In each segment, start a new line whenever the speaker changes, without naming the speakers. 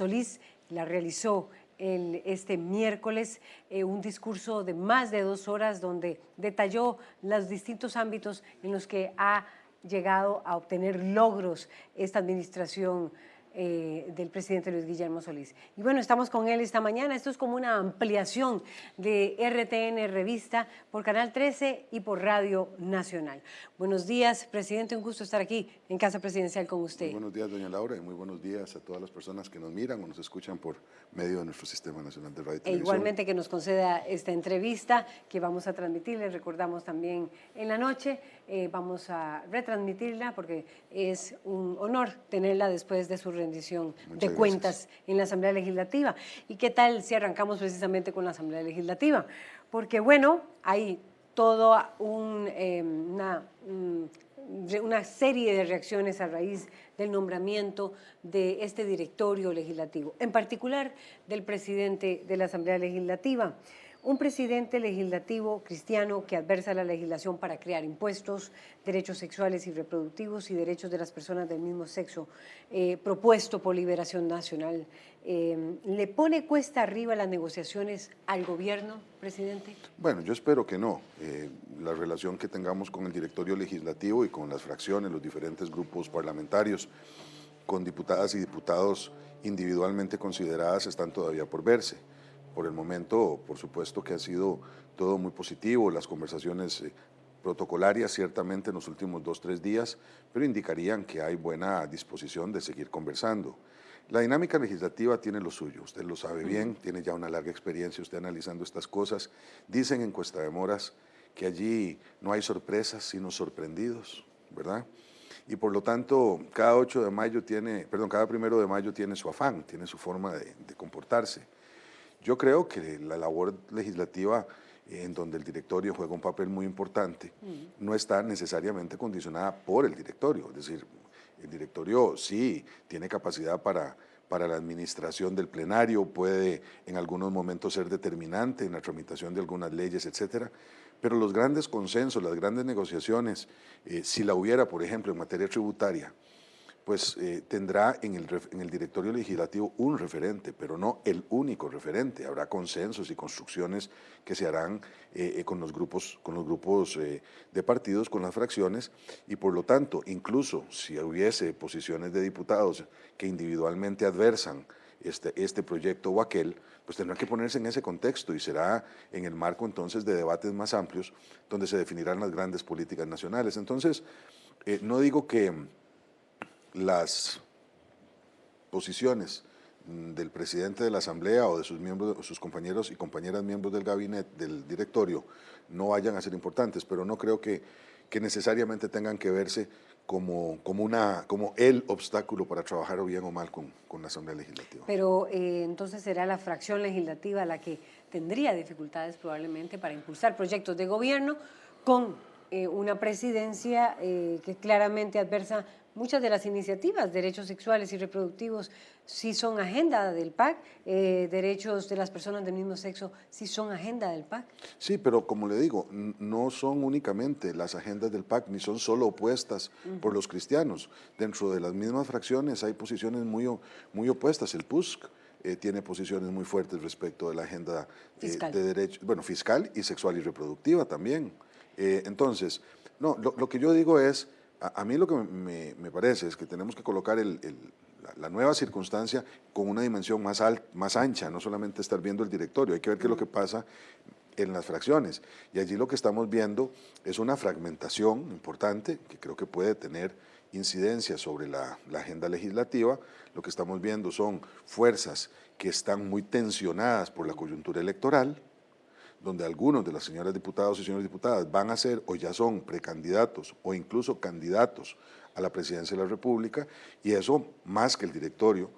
Solís la realizó este miércoles, un discurso de más de 2 horas donde detalló los distintos ámbitos en los que ha llegado a obtener logros esta administración del presidente Luis Guillermo Solís. Y bueno, estamos con él esta mañana. Esto es como una ampliación de RTN Revista por Canal 13 y por Radio Nacional. Buenos días, presidente, un gusto estar aquí en Casa Presidencial con usted.
Muy buenos días, doña Laura, y muy buenos días a todas las personas que nos miran o nos escuchan por medio de nuestro Sistema Nacional de Radio y Televisión.
Igualmente que nos conceda esta entrevista que vamos a transmitir, les recordamos también en la noche, vamos a retransmitirla porque es un honor tenerla después de su rendición de cuentas en la Asamblea Legislativa. ¿Y qué tal si arrancamos precisamente con la Asamblea Legislativa? Porque bueno, hay toda una serie de reacciones a raíz del nombramiento de este directorio legislativo, en particular del presidente de la Asamblea Legislativa. Un presidente legislativo cristiano que adversa la legislación para crear impuestos, derechos sexuales y reproductivos y derechos de las personas del mismo sexo, propuesto por Liberación Nacional. ¿Le pone cuesta arriba las negociaciones al gobierno, presidente?
Bueno, yo espero que no. La relación que tengamos con el directorio legislativo y con las fracciones, los diferentes grupos parlamentarios, con diputadas y diputados individualmente consideradas, están todavía por verse. Por el momento, por supuesto que ha sido todo muy positivo, las conversaciones protocolarias ciertamente en los últimos 2 o 3 días, pero indicarían que hay buena disposición de seguir conversando. La dinámica legislativa tiene lo suyo, usted lo sabe bien, tiene ya una larga experiencia usted analizando estas cosas. Dicen en Cuestademoras que allí no hay sorpresas, sino sorprendidos, ¿verdad? Y por lo tanto, cada 1 de mayo tiene su afán, tiene su forma de comportarse. Yo creo que la labor legislativa en donde el directorio juega un papel muy importante no está necesariamente condicionada por el directorio, es decir, el directorio sí tiene capacidad para la administración del plenario, puede en algunos momentos ser determinante en la tramitación de algunas leyes, etcétera, pero los grandes consensos, las grandes negociaciones, si la hubiera, por ejemplo, en materia tributaria, pues tendrá en el directorio legislativo un referente, pero no el único referente. Habrá consensos y construcciones que se harán con los grupos de partidos, con las fracciones, y por lo tanto, incluso si hubiese posiciones de diputados que individualmente adversan este proyecto o aquel, pues tendrá que ponerse en ese contexto y será en el marco entonces de debates más amplios donde se definirán las grandes políticas nacionales. Entonces, no digo que las posiciones del presidente de la Asamblea o de sus miembros, sus compañeros y compañeras miembros del gabinete, del directorio, no vayan a ser importantes, pero no creo que necesariamente tengan que verse como el obstáculo para trabajar o bien o mal con la Asamblea Legislativa.
Pero entonces será la fracción legislativa la que tendría dificultades probablemente para impulsar proyectos de gobierno con una presidencia que claramente adversa muchas de las iniciativas, derechos sexuales y reproductivos sí son agenda del PAC, derechos de las personas del mismo sexo sí son agenda del PAC.
Sí, pero como le digo, no son únicamente las agendas del PAC, ni son solo opuestas por los cristianos. Dentro de las mismas fracciones hay posiciones muy opuestas. El PUSC tiene posiciones muy fuertes respecto de la agenda de derechos, bueno, fiscal y sexual y reproductiva también. Entonces, no, lo que yo digo es, a mí lo que me parece es que tenemos que colocar la nueva circunstancia con una dimensión más ancha, no solamente estar viendo el directorio, hay que ver qué es lo que pasa en las fracciones. Y allí lo que estamos viendo es una fragmentación importante que creo que puede tener incidencia sobre la agenda legislativa. Lo que estamos viendo son fuerzas que están muy tensionadas por la coyuntura electoral, donde algunos de las señoras diputados y señores diputadas van a ser o ya son precandidatos o incluso candidatos a la presidencia de la República, y eso, más que el directorio,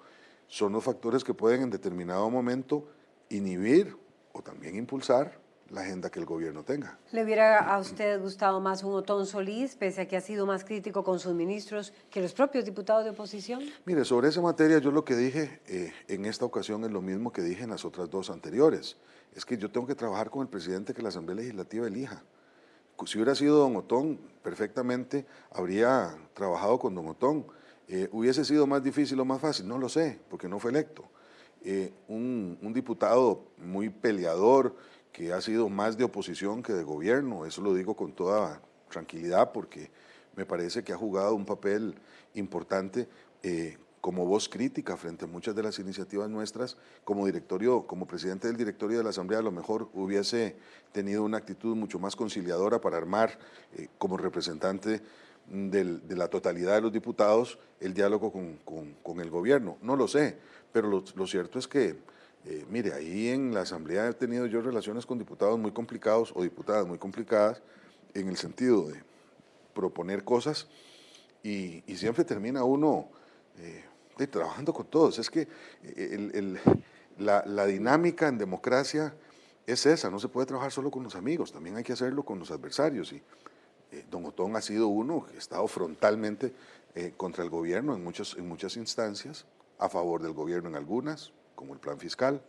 son los factores que pueden en determinado momento inhibir o también impulsar la agenda que el gobierno tenga.
¿Le hubiera a usted gustado más un Otón Solís, pese a que ha sido más crítico con sus ministros que los propios diputados de oposición?
Mire, sobre esa materia yo lo que dije en esta ocasión es lo mismo que dije en las otras 2 anteriores. Es que yo tengo que trabajar con el presidente que la Asamblea Legislativa elija. Si hubiera sido don Otón, perfectamente habría trabajado con don Otón. ¿Hubiese sido más difícil o más fácil? No lo sé, porque no fue electo. un diputado muy peleador, que ha sido más de oposición que de gobierno, eso lo digo con toda tranquilidad porque me parece que ha jugado un papel importante como voz crítica frente a muchas de las iniciativas nuestras. Como directorio, como presidente del directorio de la Asamblea, a lo mejor hubiese tenido una actitud mucho más conciliadora para armar como representante de la totalidad de los diputados el diálogo con el gobierno. No lo sé, pero lo cierto es que mire, ahí en la Asamblea he tenido yo relaciones con diputados muy complicados o diputadas muy complicadas en el sentido de proponer cosas y siempre termina uno trabajando con todos. Es que la dinámica en democracia es esa, no se puede trabajar solo con los amigos, también hay que hacerlo con los adversarios. Y don Otón ha sido uno que ha estado frontalmente contra el gobierno en muchas instancias, a favor del gobierno en algunas, como el plan fiscal,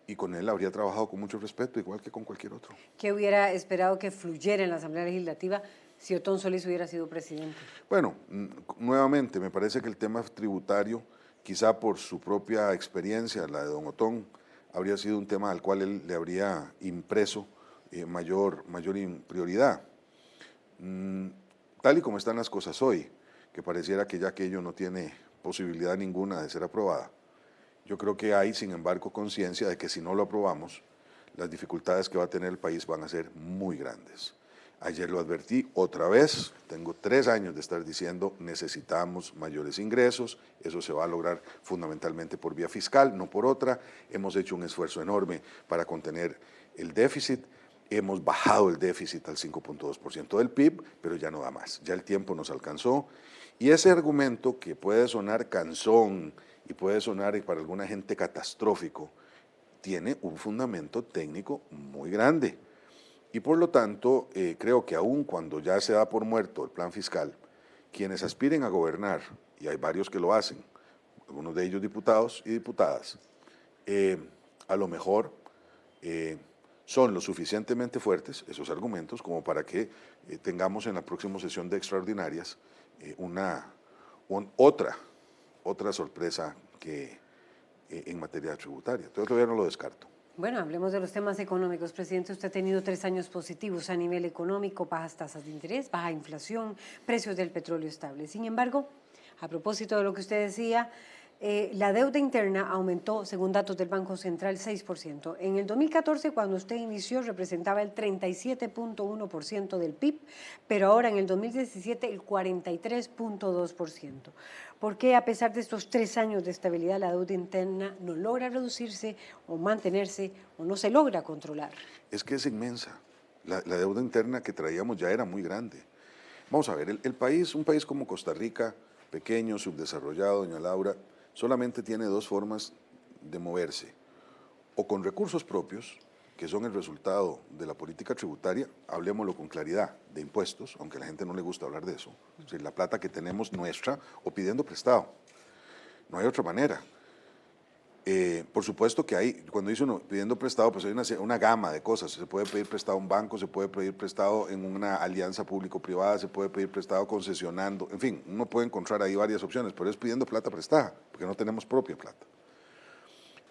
y con él habría trabajado con mucho respeto, igual que con cualquier otro.
¿Qué hubiera esperado que fluyera en la Asamblea Legislativa si Otón Solís hubiera sido presidente?
Bueno, nuevamente, me parece que el tema tributario, quizá por su propia experiencia, la de don Otón, habría sido un tema al cual él le habría impreso mayor prioridad. Tal y como están las cosas hoy, que pareciera que ya aquello no tiene posibilidad ninguna de ser aprobada, yo creo que hay, sin embargo, conciencia de que si no lo aprobamos, las dificultades que va a tener el país van a ser muy grandes. Ayer lo advertí otra vez, tengo 3 años de estar diciendo necesitamos mayores ingresos, eso se va a lograr fundamentalmente por vía fiscal, no por otra. Hemos hecho un esfuerzo enorme para contener el déficit, hemos bajado el déficit al 5.2% del PIB, pero ya no da más, ya el tiempo nos alcanzó. Y ese argumento que puede sonar cansón y puede sonar para alguna gente catastrófico, tiene un fundamento técnico muy grande. Y por lo tanto, creo que aun cuando ya se da por muerto el plan fiscal, quienes aspiren a gobernar, y hay varios que lo hacen, algunos de ellos diputados y diputadas, a lo mejor son lo suficientemente fuertes esos argumentos como para que tengamos en la próxima sesión de extraordinarias otra sorpresa que en materia tributaria. Entonces todavía no lo descarto.
Bueno, hablemos de los temas económicos. Presidente, usted ha tenido 3 años positivos a nivel económico, bajas tasas de interés, baja inflación, precios del petróleo estables. Sin embargo, a propósito de lo que usted decía, la deuda interna aumentó, según datos del Banco Central, 6%. En el 2014, cuando usted inició, representaba el 37.1% del PIB, pero ahora en el 2017 el 43.2%. ¿Por qué, a pesar de estos 3 años de estabilidad, la deuda interna no logra reducirse o mantenerse o no se logra controlar?
Es que es inmensa. La deuda interna que traíamos ya era muy grande. Vamos a ver, un país como Costa Rica, pequeño, subdesarrollado, doña Laura, solamente tiene 2 formas de moverse, o con recursos propios, que son el resultado de la política tributaria, hablemoslo con claridad, de impuestos, aunque a la gente no le gusta hablar de eso, es decir, la plata que tenemos nuestra, o pidiendo prestado, no hay otra manera. Por supuesto que hay, cuando dice uno pidiendo prestado, pues hay una gama de cosas. Se puede pedir prestado a un banco, se puede pedir prestado en una alianza público-privada, se puede pedir prestado concesionando, en fin, uno puede encontrar ahí varias opciones, pero es pidiendo plata prestada, porque no tenemos propia plata.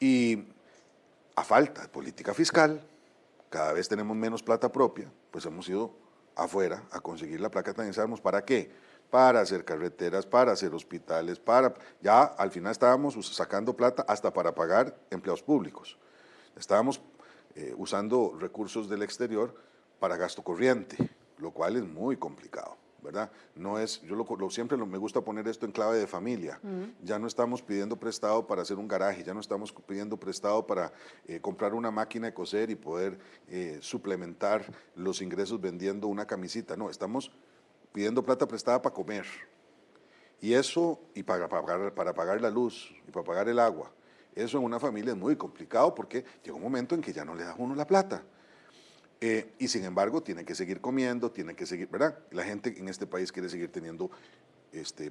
Y a falta de política fiscal, cada vez tenemos menos plata propia, pues hemos ido afuera a conseguir la plata que necesitamos. ¿Para qué? Para hacer carreteras, para hacer hospitales, ya al final estábamos sacando plata hasta para pagar empleados públicos. Estábamos usando recursos del exterior para gasto corriente, lo cual es muy complicado, ¿verdad? No es, siempre me gusta poner esto en clave de familia. Ya no estamos pidiendo prestado para hacer un garaje, ya no estamos pidiendo prestado para comprar una máquina de coser y poder suplementar los ingresos vendiendo una camisita. No, estamos pidiendo plata prestada para comer. Y eso, y para pagar la luz, y para pagar el agua. Eso en una familia es muy complicado porque llega un momento en que ya no le da a uno la plata. Y sin embargo, tiene que seguir comiendo, tiene que seguir, ¿verdad? La gente en este país quiere seguir teniendo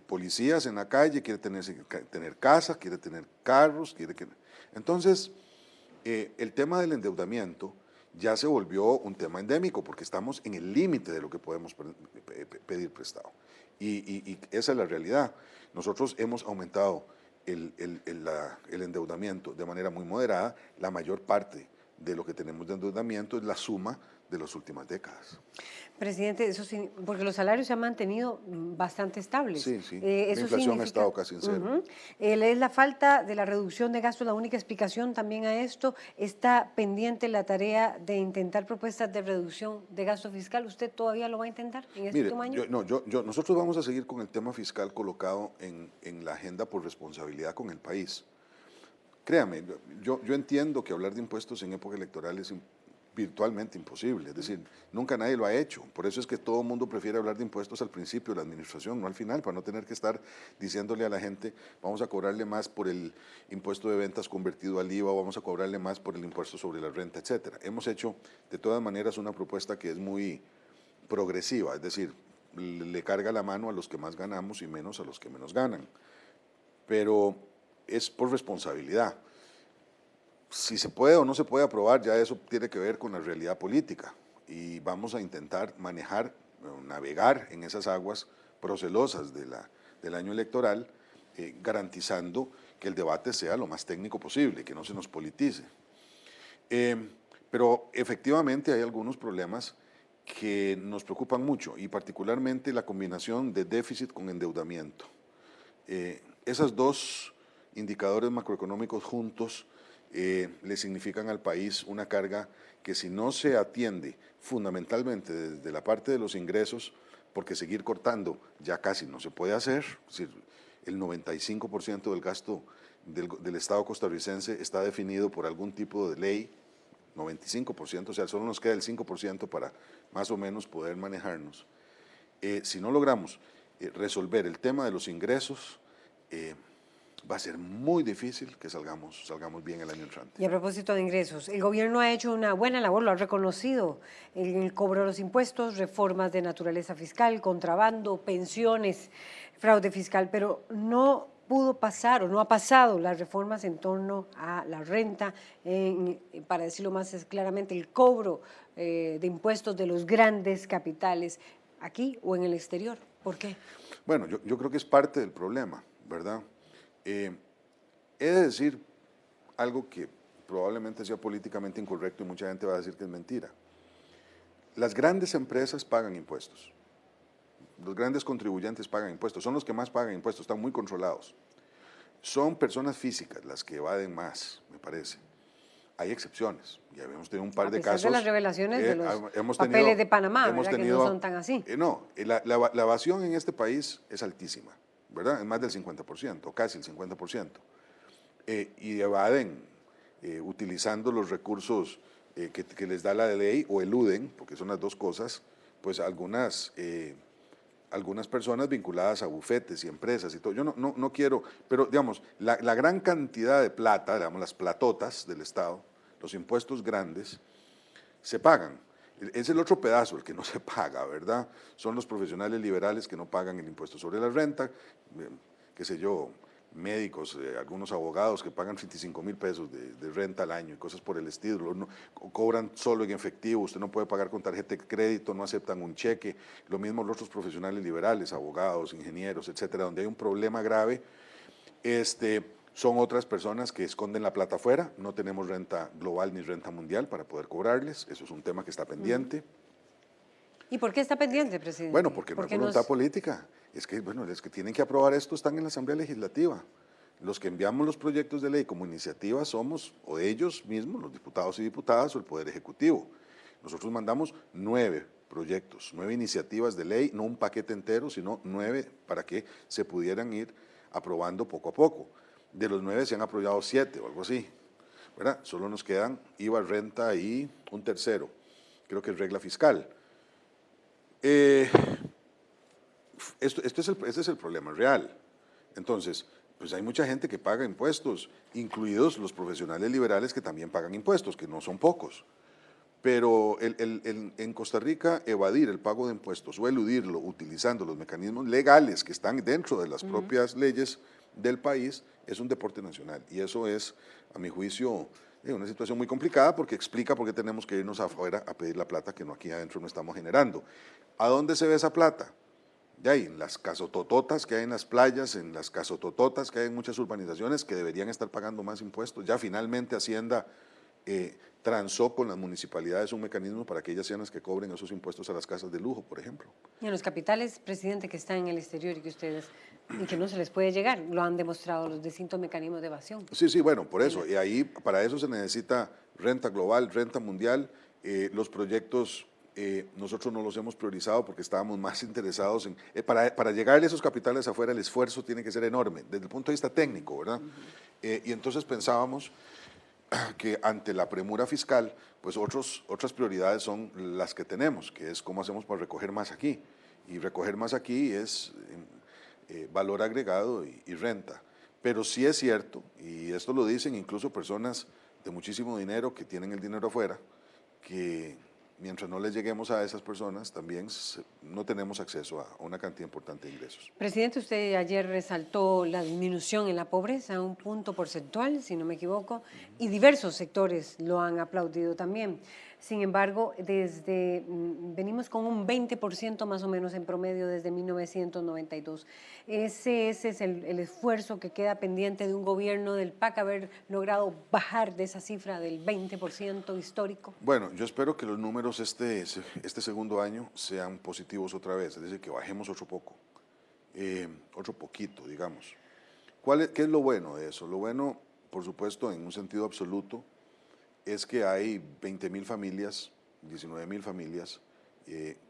policías en la calle, quiere tener casas, quiere tener carros, Entonces, el tema del endeudamiento ya se volvió un tema endémico porque estamos en el límite de lo que podemos pedir prestado. Y esa es la realidad. Nosotros hemos aumentado el endeudamiento de manera muy moderada. La mayor parte de lo que tenemos de endeudamiento es la suma de las últimas décadas.
Presidente, eso sí, porque los salarios se han mantenido bastante estables.
Sí, sí. La
Eso
inflación ha estado casi en cero.
¿Es la falta de la reducción de gastos la única explicación también a esto? ¿Está pendiente la tarea de intentar propuestas de reducción de gasto fiscal? ¿Usted todavía lo va a intentar en este último año?
Nosotros vamos a seguir con el tema fiscal colocado en la agenda por responsabilidad con el país. Créame, yo entiendo que hablar de impuestos en época electoral es virtualmente imposible, es decir, nunca nadie lo ha hecho, por eso es que todo el mundo prefiere hablar de impuestos al principio de la administración, no al final, para no tener que estar diciéndole a la gente, vamos a cobrarle más por el impuesto de ventas convertido al IVA, o vamos a cobrarle más por el impuesto sobre la renta, etcétera. Hemos hecho de todas maneras una propuesta que es muy progresiva, es decir, le carga la mano a los que más ganamos y menos a los que menos ganan, pero es por responsabilidad. Si se puede o no se puede aprobar, ya eso tiene que ver con la realidad política y vamos a intentar manejar, navegar en esas aguas procelosas del año electoral, garantizando que el debate sea lo más técnico posible, que no se nos politice. Pero efectivamente hay algunos problemas que nos preocupan mucho y particularmente la combinación de déficit con endeudamiento. Esas dos indicadores macroeconómicos juntos le significan al país una carga que si no se atiende fundamentalmente desde la parte de los ingresos, porque seguir cortando ya casi no se puede hacer, es decir, el 95% del gasto del Estado costarricense está definido por algún tipo de ley, 95%, o sea, solo nos queda el 5% para más o menos poder manejarnos. Si no logramos resolver el tema de los ingresos, va a ser muy difícil que salgamos bien el año entrante.
Y a propósito de ingresos, el gobierno ha hecho una buena labor, lo ha reconocido, en el cobro de los impuestos, reformas de naturaleza fiscal, contrabando, pensiones, fraude fiscal, pero no pudo pasar o no ha pasado las reformas en torno a la renta, para decirlo más claramente, el cobro de impuestos de los grandes capitales, aquí o en el exterior. ¿Por qué?
Bueno, yo creo que es parte del problema, ¿verdad? He de decir algo que probablemente sea políticamente incorrecto y mucha gente va a decir que es mentira. Las grandes empresas pagan impuestos, los grandes contribuyentes pagan impuestos, son los que más pagan impuestos, están muy controlados. Son personas físicas las que evaden más, me parece. Hay excepciones, ya hemos tenido un par de casos.
A pesar de las revelaciones de los papeles de Panamá, ¿verdad? Que no son tan así.
La evasión en este país es altísima, ¿verdad? Es más del 50%, casi el 50%. Y evaden utilizando los recursos que les da la ley o eluden, porque son las dos cosas, pues algunas personas vinculadas a bufetes y empresas y todo. Yo no quiero, pero digamos, la gran cantidad de plata, digamos, las platotas del Estado, los impuestos grandes, se pagan. Es el otro pedazo el que no se paga, ¿verdad? Son los profesionales liberales que no pagan el impuesto sobre la renta, qué sé yo, médicos, algunos abogados que pagan 25,000 pesos de renta al año y cosas por el estilo, cobran solo en efectivo, usted no puede pagar con tarjeta de crédito, no aceptan un cheque, lo mismo los otros profesionales liberales, abogados, ingenieros, etcétera, donde hay un problema grave, son otras personas que esconden la plata afuera, no tenemos renta global ni renta mundial para poder cobrarles, eso es un tema que está pendiente.
¿Y por qué está pendiente, presidente?
Bueno, porque no hay voluntad política. Es que, bueno, los que tienen que aprobar esto están en la Asamblea Legislativa. Los que enviamos los proyectos de ley como iniciativa somos o ellos mismos, los diputados y diputadas, o el Poder Ejecutivo. Nosotros mandamos 9 proyectos, 9 iniciativas de ley, no un paquete entero, sino 9 para que se pudieran ir aprobando poco a poco. De los 9 se han aprobado 7 o algo así, ¿verdad? Solo nos quedan IVA, renta y un tercero, creo que es regla fiscal. Este es el problema real. Entonces, pues hay mucha gente que paga impuestos, incluidos los profesionales liberales que también pagan impuestos, que no son pocos. Pero en Costa Rica evadir el pago de impuestos o eludirlo utilizando los mecanismos legales que están dentro de las propias leyes del país es un deporte nacional. Y eso es, a mi juicio, una situación muy complicada porque explica por qué tenemos que irnos afuera a pedir la plata que aquí adentro no estamos generando. ¿A dónde se ve esa plata? de ahí, en las casotototas que hay en las playas, en las casotototas que hay en muchas urbanizaciones que deberían estar pagando más impuestos. Ya finalmente Hacienda transó con las municipalidades un mecanismo para que ellas sean las que cobren esos impuestos a las casas de lujo, por ejemplo.
Y en los capitales, presidente, que están en el exterior y que no se les puede llegar, lo han demostrado los distintos mecanismos de evasión.
Sí, sí, bueno, por eso. Y ahí, para eso se necesita renta global, renta mundial. Los proyectos nosotros no los hemos priorizado porque estábamos más interesados en… para llegar a esos capitales afuera, el esfuerzo tiene que ser enorme, desde el punto de vista técnico, ¿verdad? Y entonces pensábamos que ante la premura fiscal, pues otras prioridades son las que tenemos, que es cómo hacemos para recoger más aquí. Y recoger más aquí es valor agregado y renta. Pero sí es cierto, y esto lo dicen incluso personas de muchísimo dinero que tienen el dinero afuera, que mientras no les lleguemos a esas personas, también no tenemos acceso a una cantidad importante de ingresos.
Presidente, usted ayer resaltó la disminución en la pobreza, un punto porcentual, si no me equivoco, y diversos sectores lo han aplaudido también. Sin embargo, venimos con un 20% más o menos en promedio desde 1992. Ese es el esfuerzo que queda pendiente de un gobierno del PAC haber logrado bajar de esa cifra del 20% histórico.
Bueno, yo espero que los números este segundo año sean positivos otra vez, es decir, que bajemos otro poco, otro poquito, digamos. ¿Qué es lo bueno de eso? Lo bueno, por supuesto, en un sentido absoluto, es que hay 20.000 familias, 19.000 familias,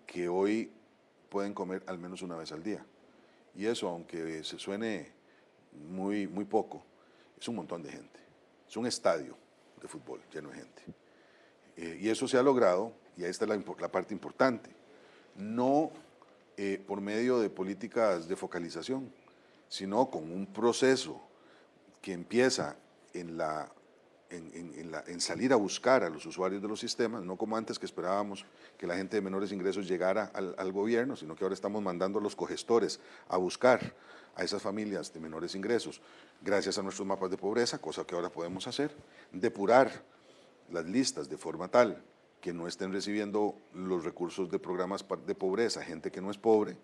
que hoy pueden comer al menos una vez al día. Y eso, aunque se suene muy poco, es un montón de gente. Es un estadio de fútbol lleno de gente. Y eso se ha logrado, y ahí está la parte importante, no por medio de políticas de focalización, sino con un proceso que empieza en salir a buscar a los usuarios de los sistemas, no como antes que esperábamos que la gente de menores ingresos llegara al gobierno, sino que ahora estamos mandando a los cogestores a buscar a esas familias de menores ingresos, gracias a nuestros mapas de pobreza, cosa que ahora podemos hacer, depurar las listas de forma tal que no estén recibiendo los recursos de programas de pobreza, gente que no es pobre,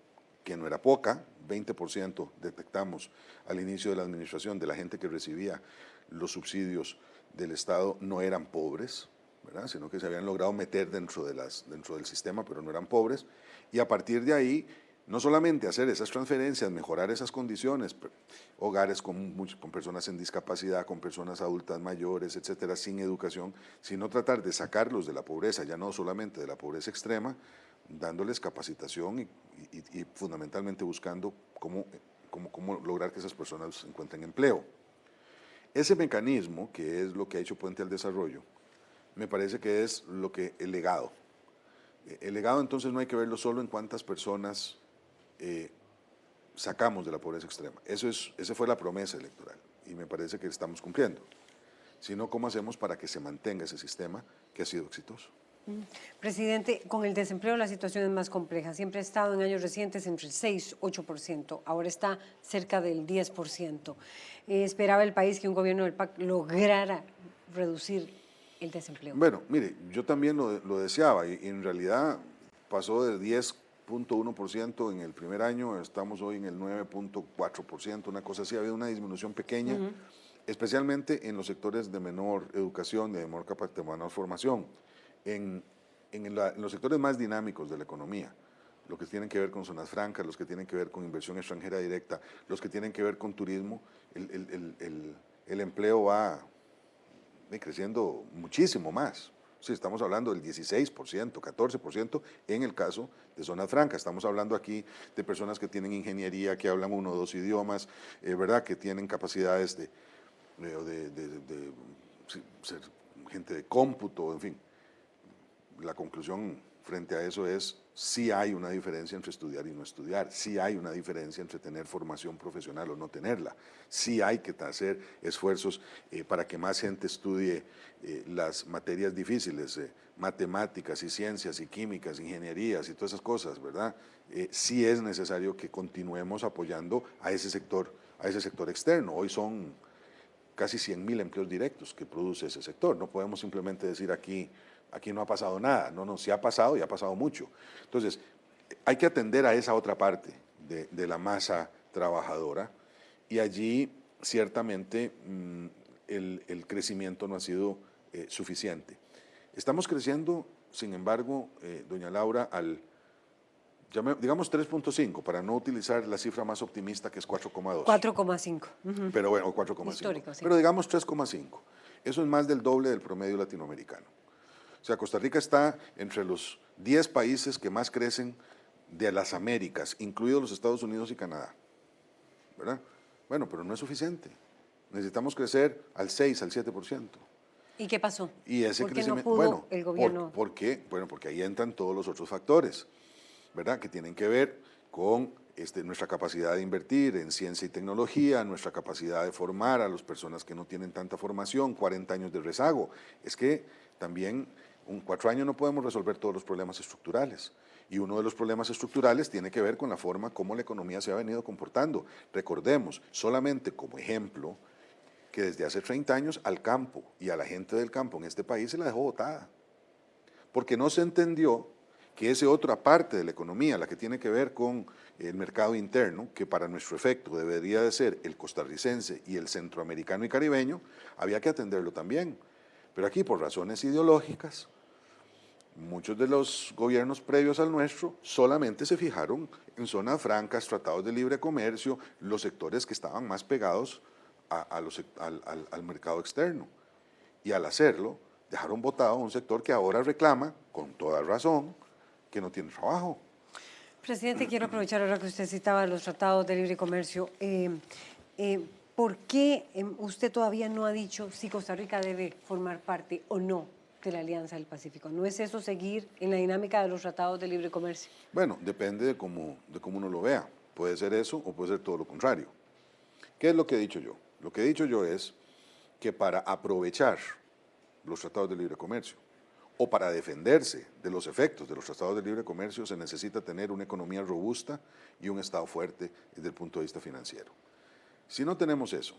que no era poca, 20% detectamos al inicio de la administración de la gente que recibía los subsidios del Estado no eran pobres, ¿verdad? Sino que se habían logrado meter dentro del sistema, pero no eran pobres, y a partir de ahí, no solamente hacer esas transferencias, mejorar esas condiciones, hogares con personas en discapacidad, con personas adultas mayores, etcétera, sin educación, sino tratar de sacarlos de la pobreza, ya no solamente de la pobreza extrema, dándoles capacitación y fundamentalmente buscando cómo lograr que esas personas encuentren empleo. Ese mecanismo, que es lo que ha hecho Puente al Desarrollo, me parece que es el legado. El legado entonces no hay que verlo solo en cuántas personas sacamos de la pobreza extrema. Esa fue la promesa electoral y me parece que estamos cumpliendo, sino cómo hacemos para que se mantenga ese sistema que ha sido exitoso.
Presidente, con el desempleo la situación es más compleja. Siempre ha estado en años recientes entre el 6 y 8%, ahora está cerca del 10%. ¿Esperaba el país que un gobierno del PAC lograra reducir el desempleo?
Bueno, mire, yo también lo deseaba y en realidad pasó del 10.1% en el primer año, estamos hoy en el 9.4%, una cosa así, ha habido una disminución pequeña, especialmente en los sectores de menor educación, de menor formación. En los sectores más dinámicos de la economía, los que tienen que ver con zonas francas, los que tienen que ver con inversión extranjera directa, los que tienen que ver con turismo, el empleo va creciendo muchísimo más. Sí, estamos hablando del 16%, 14% en el caso de zonas francas. Estamos hablando aquí de personas que tienen ingeniería, que hablan 1 o 2 idiomas, ¿verdad? Que tienen capacidades de ser gente de cómputo, en fin. La conclusión frente a eso es, sí hay una diferencia entre estudiar y no estudiar, sí hay una diferencia entre tener formación profesional o no tenerla, sí hay que hacer esfuerzos para que más gente estudie las materias difíciles, matemáticas y ciencias y químicas, ingenierías y todas esas cosas, ¿verdad? Sí es necesario que continuemos apoyando a ese sector externo. Hoy son casi 100.000 empleos directos que produce ese sector, no podemos simplemente decir aquí no ha pasado nada, no, sí ha pasado y ha pasado mucho. Entonces, hay que atender a esa otra parte, de la masa trabajadora, y allí ciertamente el crecimiento no ha sido suficiente. Estamos creciendo, sin embargo, doña Laura, digamos 3.5, para no utilizar la cifra más optimista que es 4,2.
4,5.
Pero bueno, 4,5.
Histórico, sí.
Pero digamos 3,5. Eso es más del doble del promedio latinoamericano. O sea, Costa Rica está entre los 10 países que más crecen de las Américas, incluidos los Estados Unidos y Canadá, ¿verdad? Bueno, pero no es suficiente. Necesitamos crecer al 6, al 7%.
¿Y qué pasó?
Y ese
¿Por qué
crecimiento,
no pudo
bueno,
el gobierno?
¿por qué? Bueno, porque ahí entran todos los otros factores, ¿verdad? Que tienen que ver con nuestra capacidad de invertir en ciencia y tecnología, nuestra capacidad de formar a las personas que no tienen tanta formación, 40 años de rezago. Es que también en 4 años no podemos resolver todos los problemas estructurales. Y uno de los problemas estructurales tiene que ver con la forma como la economía se ha venido comportando. Recordemos, solamente como ejemplo, que desde hace 30 años al campo y a la gente del campo en este país se la dejó botada. Porque no se entendió que esa otra parte de la economía, la que tiene que ver con el mercado interno, que para nuestro efecto debería de ser el costarricense y el centroamericano y caribeño, había que atenderlo también. Pero aquí, por razones ideológicas, muchos de los gobiernos previos al nuestro solamente se fijaron en zonas francas, tratados de libre comercio, los sectores que estaban más pegados al mercado externo. Y al hacerlo, dejaron botado a un sector que ahora reclama, con toda razón, que no tiene trabajo.
Presidente, quiero aprovechar ahora que usted citaba los tratados de libre comercio. ¿Por qué usted todavía no ha dicho si Costa Rica debe formar parte o no de la Alianza del Pacífico? ¿No es eso seguir en la dinámica de los tratados de libre comercio?
Bueno, depende de cómo uno lo vea. Puede ser eso o puede ser todo lo contrario. ¿Qué es lo que he dicho yo? Lo que he dicho yo es que para aprovechar los tratados de libre comercio o para defenderse de los efectos de los tratados de libre comercio se necesita tener una economía robusta y un Estado fuerte desde el punto de vista financiero. Si no tenemos eso,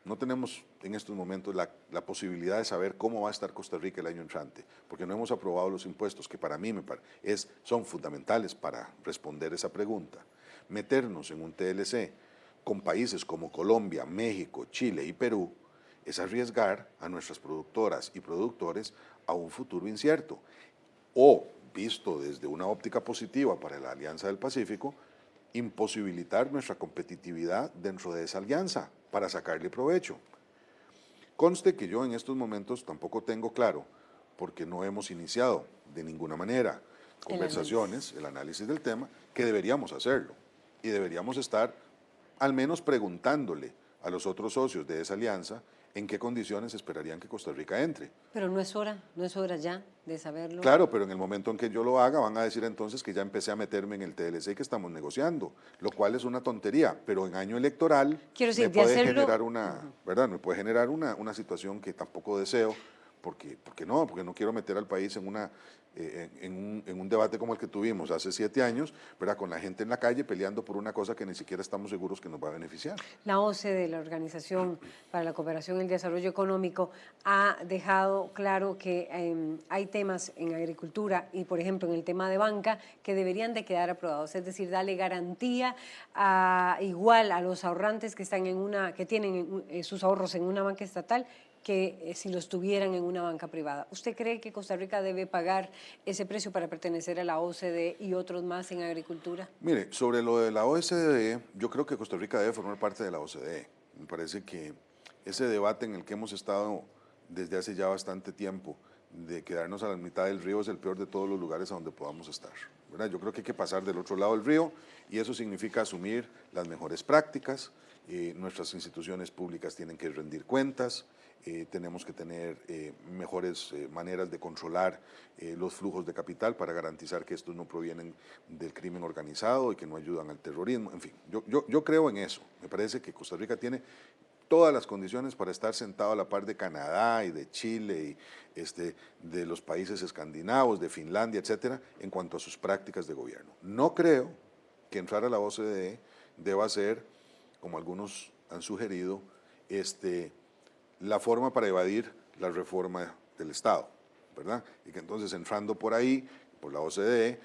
no tenemos en estos momentos la posibilidad de saber cómo va a estar Costa Rica el año entrante, porque no hemos aprobado los impuestos, que para mí son fundamentales para responder esa pregunta. Meternos en un TLC con países como Colombia, México, Chile y Perú es arriesgar a nuestras productoras y productores a un futuro incierto. O, visto desde una óptica positiva para la Alianza del Pacífico, imposibilitar nuestra competitividad dentro de esa alianza para sacarle provecho. Conste que yo en estos momentos tampoco tengo claro, porque no hemos iniciado de ninguna manera conversaciones, el análisis del tema, que deberíamos hacerlo. Y deberíamos estar al menos preguntándole a los otros socios de esa alianza en qué condiciones esperarían que Costa Rica entre.
Pero no es hora ya de saberlo.
Claro, pero en el momento en que yo lo haga van a decir entonces que ya empecé a meterme en el TLC y que estamos negociando, lo cual es una tontería, pero en año electoral me puede generar ¿verdad? Me puede generar una situación que tampoco deseo, porque no quiero meter al país en un debate como el que tuvimos hace 7 años, ¿verdad? Con la gente en la calle peleando por una cosa que ni siquiera estamos seguros que nos va a beneficiar.
La OCDE, la Organización para la Cooperación y el Desarrollo Económico, ha dejado claro que hay temas en agricultura y, por ejemplo, en el tema de banca que deberían de quedar aprobados, es decir, darle garantía igual a los ahorrantes que tienen sus ahorros en una banca estatal que si los tuvieran en una banca privada. ¿Usted cree que Costa Rica debe pagar ese precio para pertenecer a la OCDE y otros más en agricultura?
Mire, sobre lo de la OCDE, yo creo que Costa Rica debe formar parte de la OCDE. Me parece que ese debate en el que hemos estado desde hace ya bastante tiempo, de quedarnos a la mitad del río, es el peor de todos los lugares a donde podamos estar, ¿verdad? Yo creo que hay que pasar del otro lado del río y eso significa asumir las mejores prácticas. Nuestras instituciones públicas tienen que rendir cuentas, tenemos que tener mejores maneras de controlar los flujos de capital para garantizar que estos no provienen del crimen organizado y que no ayudan al terrorismo. En fin, yo creo en eso. Me parece que Costa Rica tiene todas las condiciones para estar sentado a la par de Canadá y de Chile y de los países escandinavos, de Finlandia, etcétera, en cuanto a sus prácticas de gobierno. No creo que entrar a la OCDE deba ser, como algunos han sugerido, la forma para evadir la reforma del Estado, ¿verdad? Y que entonces entrando por ahí, por la OCDE,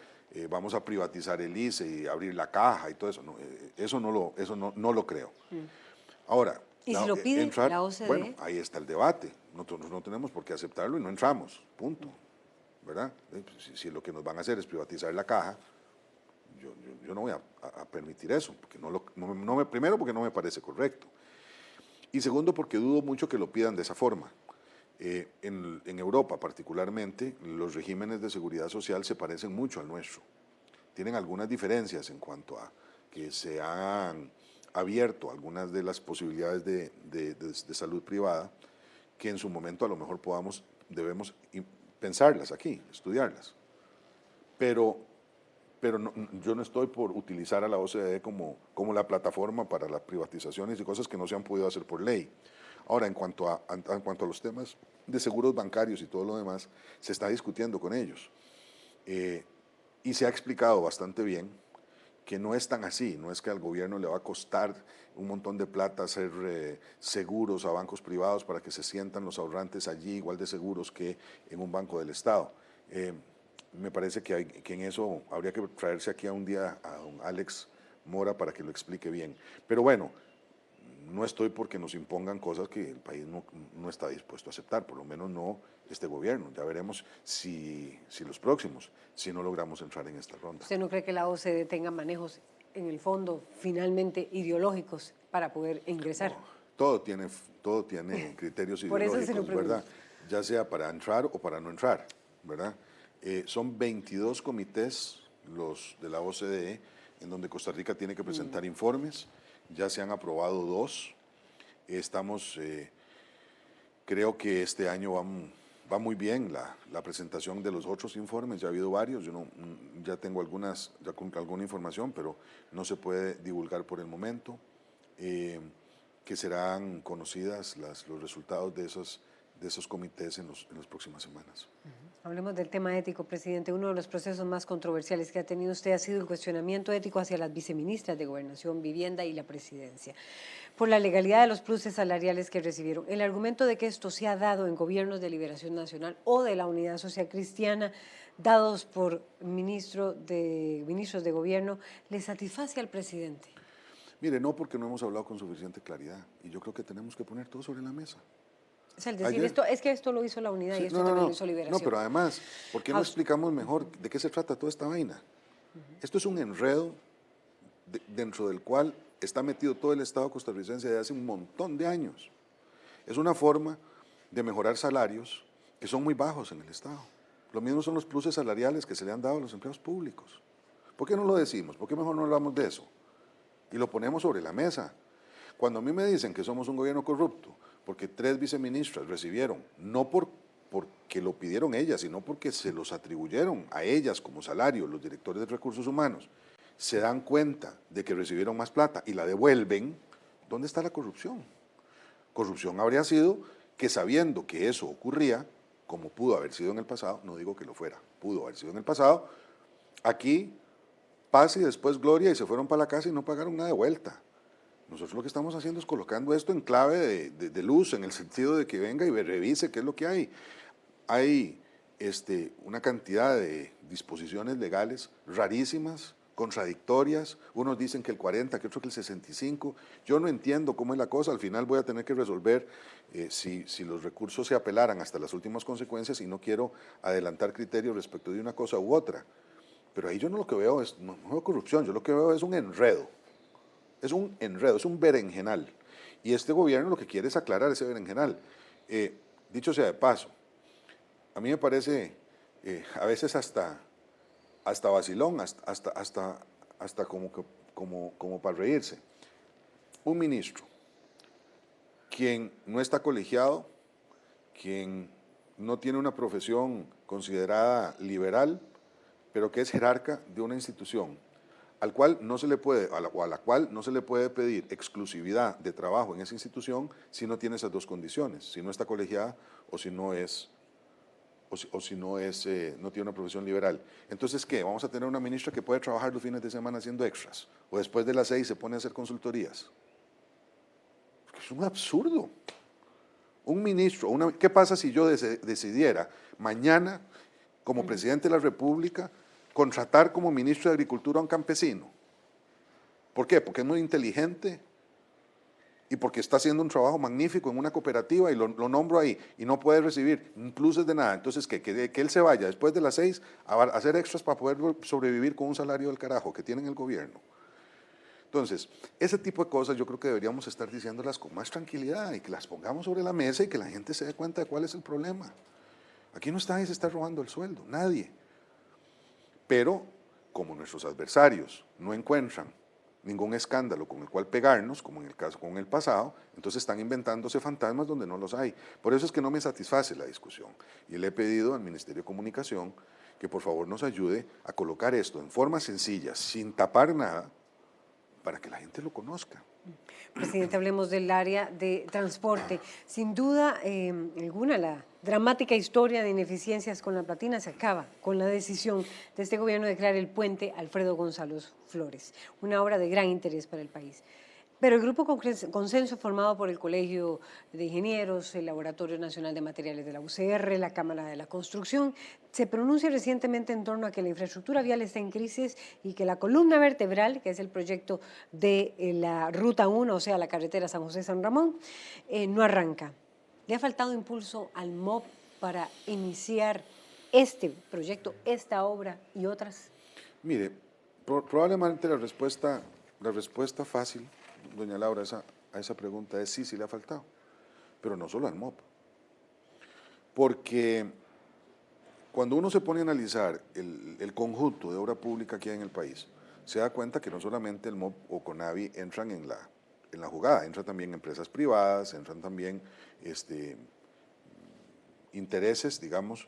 vamos a privatizar el ICE y abrir la caja y todo eso. No, eso no lo creo. Ahora,
¿Y si lo pide la OCDE?
Bueno, ahí está el debate. Nosotros no tenemos por qué aceptarlo y no entramos, punto. ¿Verdad? Si lo que nos van a hacer es privatizar la caja, yo no voy a permitir eso, porque primero porque no me parece correcto, y segundo porque dudo mucho que lo pidan de esa forma. En Europa particularmente, los regímenes de seguridad social se parecen mucho al nuestro. Tienen algunas diferencias en cuanto a que se han abierto algunas de las posibilidades de salud privada, que en su momento a lo mejor debemos pensarlas aquí, estudiarlas. Pero yo no estoy por utilizar a la OCDE como la plataforma para las privatizaciones y cosas que no se han podido hacer por ley. Ahora, en cuanto a los temas de seguros bancarios y todo lo demás, se está discutiendo con ellos. Y se ha explicado bastante bien que no es tan así, no es que al gobierno le va a costar un montón de plata hacer seguros a bancos privados para que se sientan los ahorrantes allí igual de seguros que en un banco del Estado. Me parece que en eso habría que traerse aquí un día a don Alex Mora para que lo explique bien. Pero bueno, no estoy porque nos impongan cosas que el país no está dispuesto a aceptar, por lo menos no este gobierno. Ya veremos si los próximos, si no logramos entrar en esta ronda.
¿Usted no cree que la OCDE tenga manejos, en el fondo, finalmente ideológicos para poder ingresar?
No, todo tiene criterios ideológicos, ¿verdad? Ya sea para entrar o para no entrar, ¿verdad? Son 22 comités los de la OCDE en donde Costa Rica tiene que presentar informes. Ya se han aprobado 2. Creo que este año va muy bien la presentación de los otros informes. Ya ha habido varios, ya tengo alguna información, pero no se puede divulgar por el momento. Que serán conocidas los resultados de esos comités en las próximas semanas.
Hablemos del tema ético, presidente. Uno de los procesos más controversiales que ha tenido usted ha sido el cuestionamiento ético hacia las viceministras de Gobernación, Vivienda y la Presidencia, por la legalidad de los pluses salariales que recibieron. El argumento de que esto se ha dado en gobiernos de Liberación Nacional o de la Unidad Social Cristiana, dados por ministros de gobierno, ¿le satisface al presidente?
Mire, no, porque no hemos hablado con suficiente claridad y yo creo que tenemos que poner todo sobre la mesa.
O sea, esto lo hizo la Unidad y esto también lo hizo Liberación.
No, pero además, ¿por qué no explicamos mejor de qué se trata toda esta vaina? Esto es un enredo dentro del cual está metido todo el Estado costarricense desde hace un montón de años. Es una forma de mejorar salarios que son muy bajos en el Estado. Lo mismo son los pluses salariales que se le han dado a los empleados públicos. ¿Por qué no lo decimos? ¿Por qué mejor no hablamos de eso? Y lo ponemos sobre la mesa. Cuando a mí me dicen que somos un gobierno corrupto, porque 3 viceministras recibieron, no porque lo pidieron ellas, sino porque se los atribuyeron a ellas como salario, los directores de recursos humanos, se dan cuenta de que recibieron más plata y la devuelven, ¿dónde está la corrupción? Corrupción habría sido que sabiendo que eso ocurría, como pudo haber sido en el pasado, no digo que lo fuera, pudo haber sido en el pasado, aquí paz y después gloria y se fueron para la casa y no pagaron nada de vuelta. Nosotros lo que estamos haciendo es colocando esto en clave de luz, en el sentido de que venga y revise qué es lo que hay. Hay una cantidad de disposiciones legales rarísimas, contradictorias. Unos dicen que el 40, que otros que el 65. Yo no entiendo cómo es la cosa. Al final voy a tener que resolver si los recursos se apelaran hasta las últimas consecuencias y no quiero adelantar criterios respecto de una cosa u otra. Pero ahí yo no lo que veo es, no veo corrupción, yo lo que veo es un enredo. Es un enredo, es un berenjenal. Y este gobierno lo que quiere es aclarar ese berenjenal. Dicho sea de paso, a mí me parece a veces hasta vacilón, hasta como para reírse. Un ministro, quien no está colegiado, quien no tiene una profesión considerada liberal, pero que es jerarca de una institución, a la cual no se le puede pedir exclusividad de trabajo en esa institución si no tiene esas dos condiciones, si no está colegiada o si no tiene una profesión liberal. Entonces, ¿qué? ¿Vamos a tener una ministra que puede trabajar los fines de semana haciendo extras o después de las 6 se pone a hacer consultorías? Porque es un absurdo. Un ministro, ¿qué pasa si yo decidiera mañana, como presidente de la República, contratar como ministro de Agricultura a un campesino. ¿Por qué? Porque es muy inteligente y porque está haciendo un trabajo magnífico en una cooperativa y lo nombro ahí y no puede recibir pluses de nada. Entonces, que él se vaya después de las 6 a hacer extras para poder sobrevivir con un salario del carajo que tiene el gobierno. Entonces, ese tipo de cosas yo creo que deberíamos estar diciéndolas con más tranquilidad y que las pongamos sobre la mesa y que la gente se dé cuenta de cuál es el problema. Aquí no nadie se está robando el sueldo, nadie. Pero, como nuestros adversarios no encuentran ningún escándalo con el cual pegarnos, como en el caso con el pasado, entonces están inventándose fantasmas donde no los hay. Por eso es que no me satisface la discusión. Y le he pedido al Ministerio de Comunicación que por favor nos ayude a colocar esto en forma sencilla, sin tapar nada, para que la gente lo conozca.
Presidente, hablemos del área de transporte. Sin duda alguna, la dramática historia de ineficiencias con la Platina se acaba con la decisión de este gobierno de crear el puente Alfredo Gonzalo Flores, una obra de gran interés para el país. Pero el grupo consenso formado por el Colegio de Ingenieros, el Laboratorio Nacional de Materiales de la UCR, la Cámara de la Construcción, se pronuncia recientemente en torno a que la infraestructura vial está en crisis y que la columna vertebral, que es el proyecto de la Ruta 1, o sea, la carretera San José-San Ramón, no arranca. ¿Le ha faltado impulso al MOP para iniciar este proyecto, esta obra y otras?
Mire, probablemente la respuesta fácil, doña Laura, a esa pregunta es sí le ha faltado, pero no solo al MOP. Porque cuando uno se pone a analizar el conjunto de obra pública que hay en el país, se da cuenta que no solamente el MOP o CONAVI entran en la jugada, entran también empresas privadas, entran también intereses, digamos,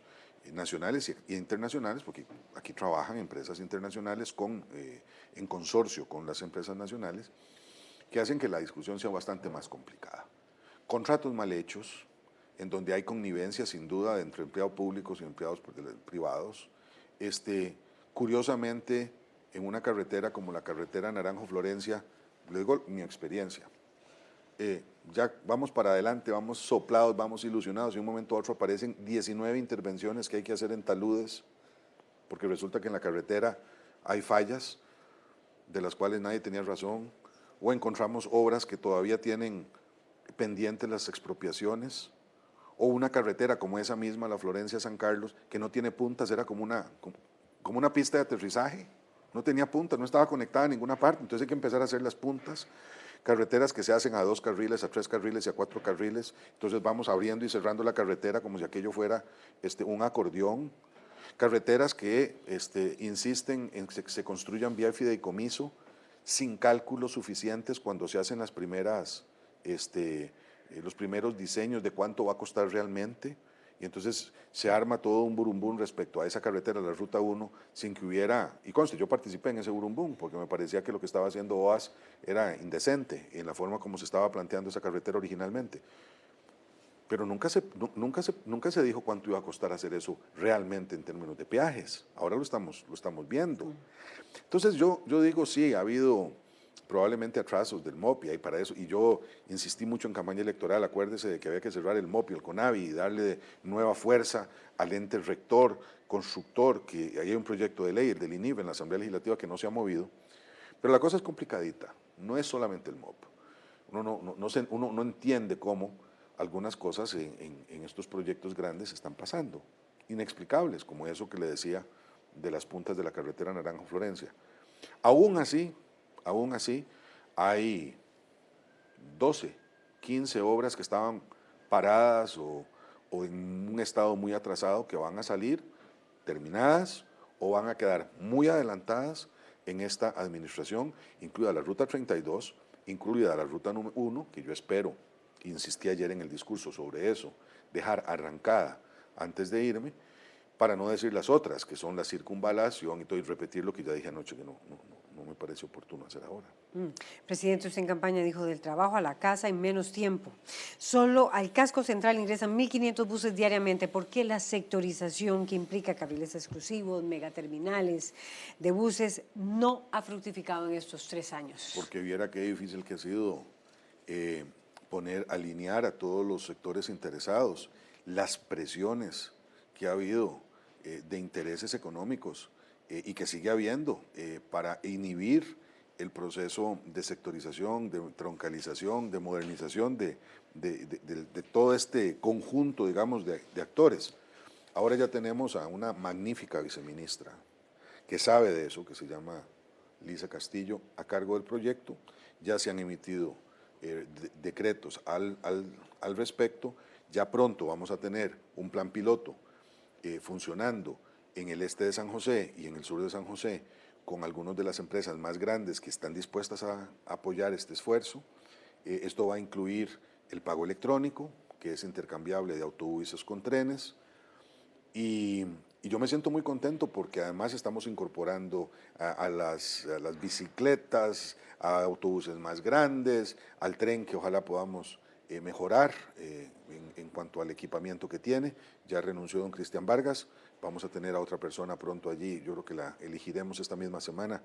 nacionales e internacionales, porque aquí trabajan empresas internacionales en consorcio con las empresas nacionales, que hacen que la discusión sea bastante más complicada. Contratos mal hechos, en donde hay connivencia sin duda entre empleados públicos y empleados privados. Curiosamente, en una carretera como la carretera Naranjo-Florencia, le digo mi experiencia, ya vamos para adelante, vamos soplados, vamos ilusionados y de un momento a otro aparecen 19 intervenciones que hay que hacer en taludes, porque resulta que en la carretera hay fallas de las cuales nadie tenía razón, o encontramos obras que todavía tienen pendientes las expropiaciones, o una carretera como esa misma, la Florencia-San Carlos, que no tiene puntas, era como una pista de aterrizaje, no tenía puntas, no estaba conectada a ninguna parte, entonces hay que empezar a hacer las puntas. Carreteras que se hacen a 2 carriles, a 3 carriles y a 4 carriles, entonces vamos abriendo y cerrando la carretera como si aquello fuera un acordeón. Carreteras que insisten en que se construyan vía fideicomiso sin cálculos suficientes cuando se hacen los primeros diseños de cuánto va a costar realmente, y entonces se arma todo un burumbum respecto a esa carretera, la Ruta 1, sin que hubiera, y conste, yo participé en ese burumbum, porque me parecía que lo que estaba haciendo OAS era indecente en la forma como se estaba planteando esa carretera originalmente. Pero nunca se dijo cuánto iba a costar hacer eso realmente en términos de peajes. Ahora lo estamos viendo. Entonces yo digo, sí, ha habido probablemente atrasos del MOP y hay para eso, y yo insistí mucho en campaña electoral, acuérdese de que había que cerrar el MOP y el CONAVI y darle nueva fuerza al ente rector, constructor, que ahí hay un proyecto de ley, el del INIV en la Asamblea Legislativa que no se ha movido, pero la cosa es complicadita, no es solamente el MOP, uno no entiende cómo algunas cosas en estos proyectos grandes están pasando, inexplicables, como eso que le decía de las puntas de la carretera Naranjo-Florencia. Aún así, hay 12, 15 obras que estaban paradas o en un estado muy atrasado que van a salir terminadas o van a quedar muy adelantadas en esta administración, incluida la Ruta 32, incluida la Ruta 1, que yo espero, insistí ayer en el discurso sobre eso, dejar arrancada antes de irme, para no decir las otras, que son la circunvalación y repetir lo que ya dije anoche, que no me parece oportuno hacer ahora.
Presidente, usted en campaña dijo del trabajo a la casa en menos tiempo. Solo al casco central ingresan 1.500 buses diariamente. ¿Por qué la sectorización que implica carriles exclusivos, megaterminales de buses no ha fructificado en estos 3 años?
Porque viera qué difícil que ha sido alinear a todos los sectores interesados, las presiones que ha habido de intereses económicos y que sigue habiendo para inhibir el proceso de sectorización, de troncalización, de modernización de todo este conjunto, digamos, de actores. Ahora ya tenemos a una magnífica viceministra que sabe de eso, que se llama Lisa Castillo, a cargo del proyecto. Ya se han emitido decretos al respecto. Ya pronto vamos a tener un plan piloto funcionando en el este de San José y en el sur de San José, con algunas de las empresas más grandes que están dispuestas a apoyar este esfuerzo. Esto va a incluir el pago electrónico, que es intercambiable de autobuses con trenes, y yo me siento muy contento porque además estamos incorporando a las bicicletas, a autobuses más grandes, al tren que ojalá podamos mejorar en cuanto al equipamiento que tiene. Ya renunció don Cristian Vargas, vamos a tener a otra persona pronto allí, yo creo que la elegiremos esta misma semana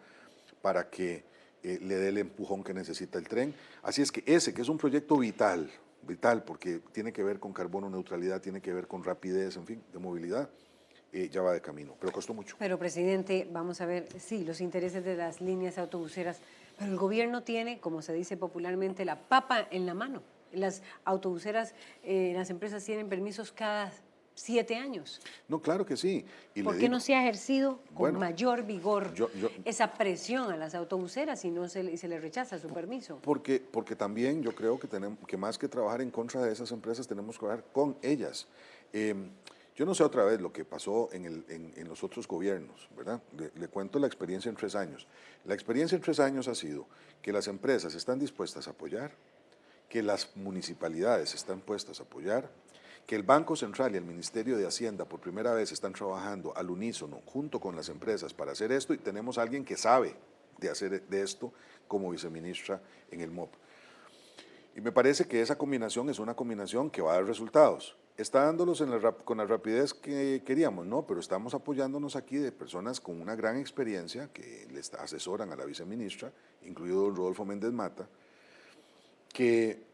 para que le dé el empujón que necesita el tren. Así es que ese, que es un proyecto vital porque tiene que ver con carbono neutralidad, tiene que ver con rapidez, en fin, de movilidad, ya va de camino, pero costó mucho.
Pero, presidente, vamos a ver, sí, los intereses de las líneas autobuseras, pero el gobierno tiene, como se dice popularmente, la papa en la mano. Las autobuseras, las empresas tienen permisos cada 7 años.
No, claro que sí. Y
¿Por qué no se ha ejercido con mayor vigor
esa
presión a las autobuseras y se les rechaza su permiso?
Porque también yo creo que tenemos que, más que trabajar en contra de esas empresas, tenemos que trabajar con ellas. Yo no sé otra vez lo que pasó en los otros gobiernos, ¿verdad? Le cuento la experiencia en 3 años. La experiencia en 3 años ha sido que las empresas están dispuestas a apoyar, que las municipalidades están puestas a apoyar, que el Banco Central y el Ministerio de Hacienda por primera vez están trabajando al unísono junto con las empresas para hacer esto, y tenemos a alguien que sabe de hacer de esto como viceministra en el MOP. Y me parece que esa combinación es una combinación que va a dar resultados. ¿Está dándolos con la rapidez que queríamos? No, pero estamos apoyándonos aquí de personas con una gran experiencia que les asesoran a la viceministra, incluido don Rodolfo Méndez Mata, que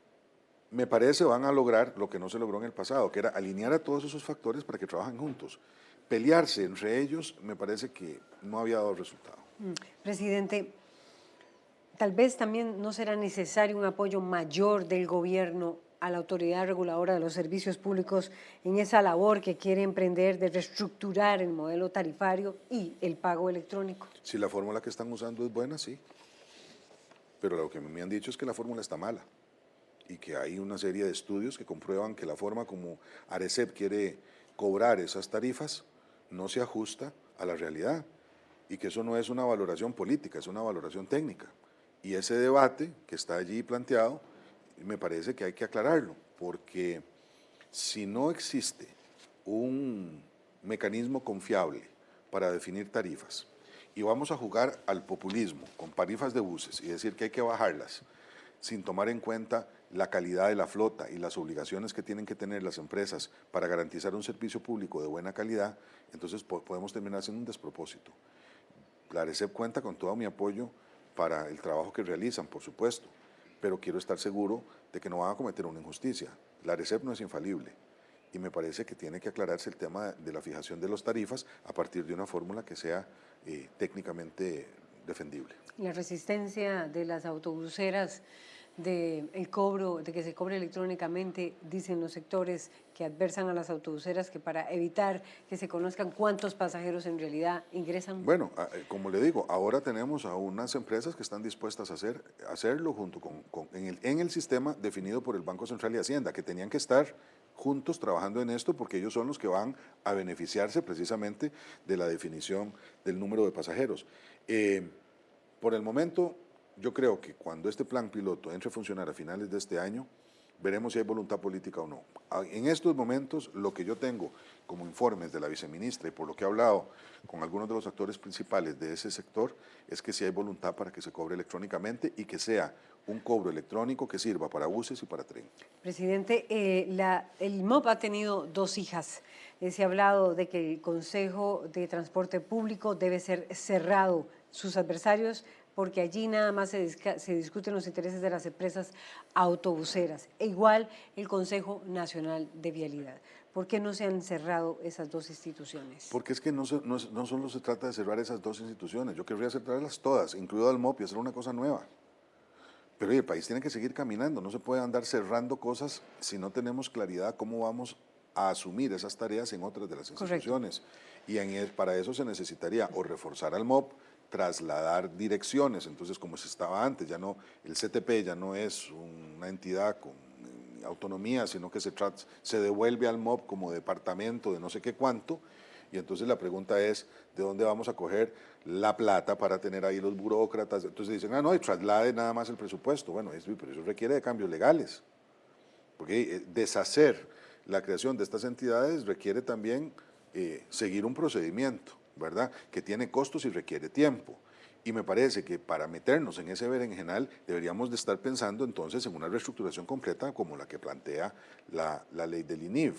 me parece van a lograr lo que no se logró en el pasado, que era alinear a todos esos factores para que trabajen juntos. Pelearse entre ellos me parece que no había dado resultado.
Presidente, tal vez también no será necesario un apoyo mayor del gobierno a la Autoridad Reguladora de los Servicios Públicos en esa labor que quiere emprender de reestructurar el modelo tarifario y el pago electrónico.
Si la fórmula que están usando es buena, sí. Pero lo que me han dicho es que la fórmula está mala y que hay una serie de estudios que comprueban que la forma como Arecep quiere cobrar esas tarifas no se ajusta a la realidad y que eso no es una valoración política, es una valoración técnica. Y ese debate que está allí planteado, me parece que hay que aclararlo, porque si no existe un mecanismo confiable para definir tarifas y vamos a jugar al populismo con tarifas de buses y decir que hay que bajarlas sin tomar en cuenta la calidad de la flota y las obligaciones que tienen que tener las empresas para garantizar un servicio público de buena calidad, entonces podemos terminar siendo un despropósito. La Arecep cuenta con todo mi apoyo para el trabajo que realizan, por supuesto, pero quiero estar seguro de que no van a cometer una injusticia. La Arecep no es infalible y me parece que tiene que aclararse el tema de la fijación de las tarifas a partir de una fórmula que sea técnicamente defendible.
La resistencia de las autobuseras de que se cobre electrónicamente, dicen los sectores que adversan a las autobuseras que para evitar que se conozcan cuántos pasajeros en realidad ingresan.
Bueno, como le digo, ahora tenemos a unas empresas que están dispuestas a hacerlo junto en el sistema definido por el Banco Central y Hacienda, que tenían que estar juntos trabajando en esto porque ellos son los que van a beneficiarse precisamente de la definición del número de pasajeros. Por el momento, yo creo que cuando este plan piloto entre a funcionar a finales de este año, veremos si hay voluntad política o no. En estos momentos, lo que yo tengo como informes de la viceministra y por lo que he hablado con algunos de los actores principales de ese sector, es que sí hay voluntad para que se cobre electrónicamente y que sea un cobro electrónico que sirva para buses y para tren.
Presidente, el MOP ha tenido 2 hijas. Se ha hablado de que el Consejo de Transporte Público debe ser cerrado. Sus adversarios porque allí nada más se discuten los intereses de las empresas autobuseras. E igual el Consejo Nacional de Vialidad. ¿Por qué no se han cerrado esas dos instituciones?
Porque es que no solo se trata de cerrar esas dos instituciones, yo querría cerrarlas todas, incluido al MOP, y hacer una cosa nueva. Pero oye, el país tiene que seguir caminando, no se puede andar cerrando cosas si no tenemos claridad cómo vamos a asumir esas tareas en otras de las instituciones. Correcto. Y para eso se necesitaría o reforzar al MOP, trasladar direcciones, entonces como se estaba antes, ya no, el CTP ya no es una entidad con autonomía, sino que se devuelve al MOP como departamento de no sé qué cuánto, y entonces la pregunta es, ¿de dónde vamos a coger la plata para tener ahí los burócratas? Entonces dicen, no, y traslade nada más el presupuesto. Bueno, pero eso requiere de cambios legales, porque deshacer la creación de estas entidades requiere también seguir un procedimiento, ¿verdad?, que tiene costos y requiere tiempo. Y me parece que para meternos en ese berenjenal deberíamos de estar pensando entonces en una reestructuración completa como la que plantea la ley del INIV.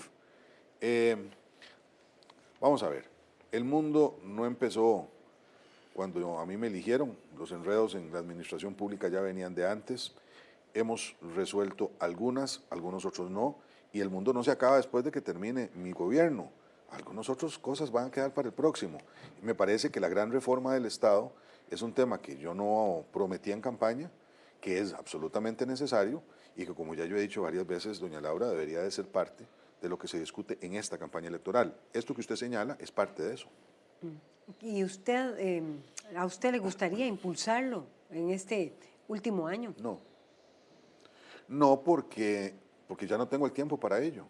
Vamos a ver, el mundo no empezó cuando a mí me eligieron, los enredos en la administración pública ya venían de antes, hemos resuelto algunos otros no, y el mundo no se acaba después de que termine mi gobierno. Algunas otras cosas van a quedar para el próximo. Y me parece que la gran reforma del Estado es un tema que yo no prometí en campaña, que es absolutamente necesario y que, como ya yo he dicho varias veces, doña Laura, debería de ser parte de lo que se discute en esta campaña electoral. Esto que usted señala es parte de eso.
¿Y a usted le gustaría impulsarlo en este último año?
No, porque ya no tengo el tiempo para ello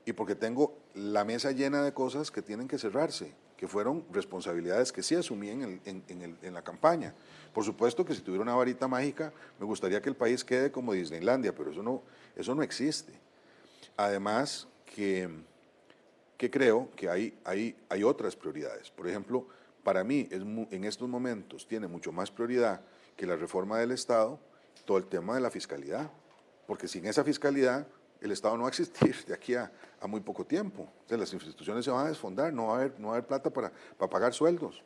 y porque tengo la mesa llena de cosas que tienen que cerrarse, que fueron responsabilidades que sí asumí en la campaña. Por supuesto que si tuviera una varita mágica, me gustaría que el país quede como Disneylandia, pero eso no existe. Además, que creo que hay otras prioridades. Por ejemplo, para mí en estos momentos tiene mucho más prioridad que la reforma del Estado todo el tema de la fiscalidad, porque sin esa fiscalidad el Estado no va a existir de aquí a muy poco tiempo. O sea, las instituciones se van a desfondar, no va a haber plata para pagar sueldos.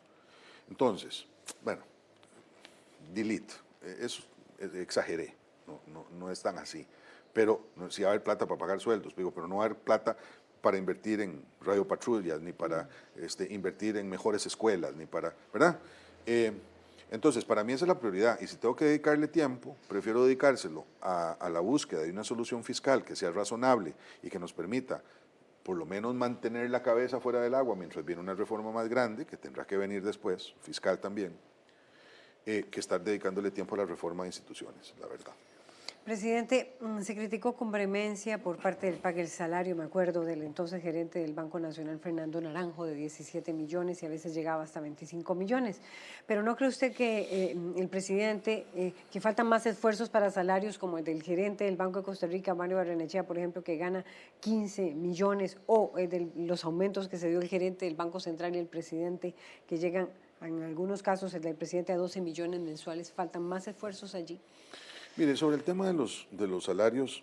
Entonces, bueno, delete, eso exageré, no es tan así, pero sí va a haber plata para pagar sueldos, digo, pero no va a haber plata para invertir en radiopatrullas, ni para invertir en mejores escuelas, ni para, ¿verdad? Entonces, para mí esa es la prioridad, y si tengo que dedicarle tiempo, prefiero dedicárselo a la búsqueda de una solución fiscal que sea razonable y que nos permita por lo menos mantener la cabeza fuera del agua mientras viene una reforma más grande, que tendrá que venir después, fiscal también, que estar dedicándole tiempo a la reforma de instituciones, la verdad.
Presidente, se criticó con vehemencia por parte del pague el salario, me acuerdo, del entonces gerente del Banco Nacional, Fernando Naranjo, de 17 millones y a veces llegaba hasta 25 millones. Pero ¿no cree usted que el presidente, que faltan más esfuerzos para salarios como el del gerente del Banco de Costa Rica, Mario Barrenechea, por ejemplo, que gana 15 millones, o de los aumentos que se dio el gerente del Banco Central y el presidente, que llegan en algunos casos el del presidente a 12 millones mensuales? ¿Faltan más esfuerzos allí?
Mire, sobre el tema de los salarios,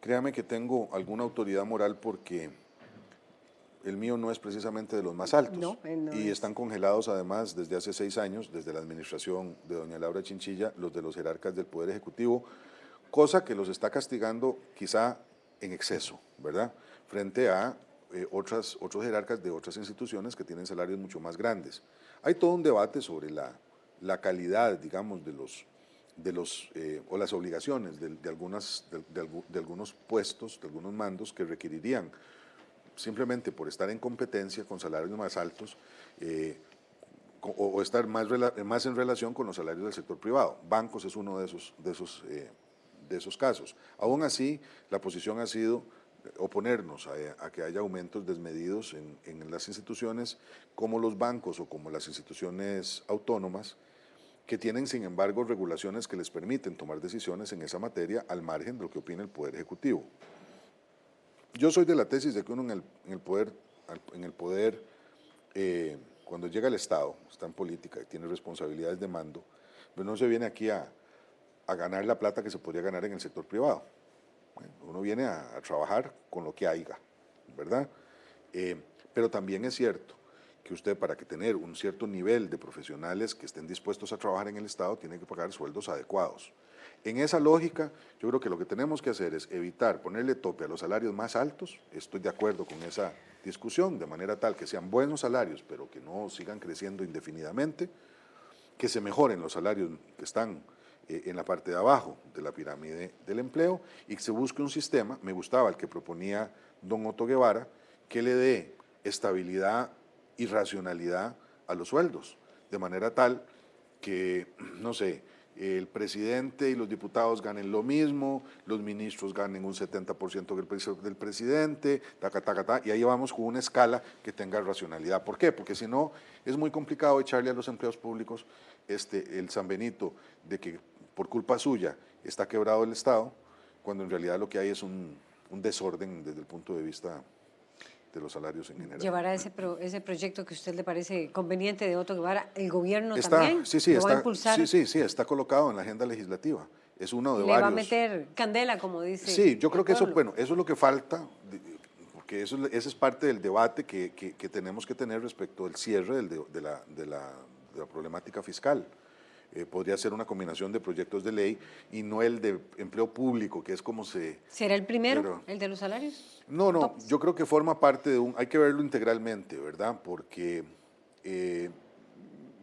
créame que tengo alguna autoridad moral porque el mío no es precisamente de los más altos.
No
y
es.
Están congelados además desde hace 6 años, desde la administración de doña Laura Chinchilla, los de los jerarcas del Poder Ejecutivo, cosa que los está castigando quizá en exceso, ¿verdad? Frente a otros jerarcas de otras instituciones que tienen salarios mucho más grandes. Hay todo un debate sobre la calidad, digamos, o las obligaciones de algunos puestos, de algunos mandos que requerirían, simplemente por estar en competencia con salarios más altos, o estar más en relación con los salarios del sector privado. Bancos es uno de esos casos. Aún así, la posición ha sido oponernos a que haya aumentos desmedidos en las instituciones como los bancos o como las instituciones autónomas, que tienen, sin embargo, regulaciones que les permiten tomar decisiones en esa materia al margen de lo que opina el Poder Ejecutivo. Yo soy de la tesis de que uno en el poder, cuando llega al Estado, está en política y tiene responsabilidades de mando, pues no se viene aquí a ganar la plata que se podría ganar en el sector privado. Bueno, uno viene a trabajar con lo que haya, ¿verdad? Pero también es cierto que usted, para que tener un cierto nivel de profesionales que estén dispuestos a trabajar en el Estado, tiene que pagar sueldos adecuados. En esa lógica, yo creo que lo que tenemos que hacer es evitar ponerle tope a los salarios más altos. Estoy de acuerdo con esa discusión, de manera tal que sean buenos salarios, pero que no sigan creciendo indefinidamente, que se mejoren los salarios que están en la parte de abajo de la pirámide del empleo y que se busque un sistema, me gustaba el que proponía don Otto Guevara, que le dé estabilidad y racionalidad a los sueldos, de manera tal que, no sé, el presidente y los diputados ganen lo mismo, los ministros ganen un 70% del presidente, taca, taca, taca, y ahí vamos con una escala que tenga racionalidad. ¿Por qué? Porque si no, es muy complicado echarle a los empleados públicos el San Benito de que por culpa suya está quebrado el Estado, cuando en realidad lo que hay es un desorden desde el punto de vista de los salarios en general.
¿Llevará ese proyecto que a usted le parece conveniente de Otto Guevara el gobierno
Está,
también?
sí,
¿Lo va a
está,
impulsar?
sí, está colocado en la agenda legislativa. Es uno de
¿Le
varios.
va a meter candela, como dice
Sí, yo creo
el
que eso,
pueblo?
bueno, eso es lo que falta, porque ese es parte del debate que tenemos que tener respecto del cierre de la problemática fiscal. Podría ser una combinación de proyectos de ley y no el de empleo público, que es como se...
¿Será el primero,
pero-
el de los salarios?
No,
Topes.
yo creo que forma parte de hay que verlo integralmente, ¿verdad? Porque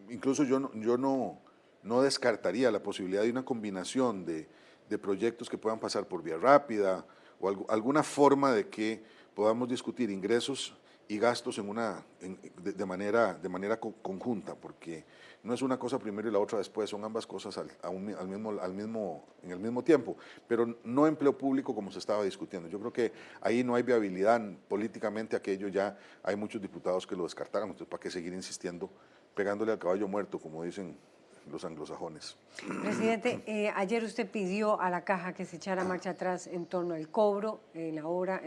incluso no descartaría la posibilidad de una combinación de proyectos que puedan pasar por vía rápida o alguna forma de que podamos discutir ingresos y gastos de manera conjunta, porque no es una cosa primero y la otra después, son ambas cosas en el mismo tiempo, pero no empleo público como se estaba discutiendo. Yo creo que ahí no hay viabilidad políticamente, aquello ya hay muchos diputados que lo descartaron, entonces ¿para qué seguir insistiendo, pegándole al caballo muerto, como dicen los anglosajones?
Presidente, ayer usted pidió a la Caja que se echara marcha atrás en torno al cobro en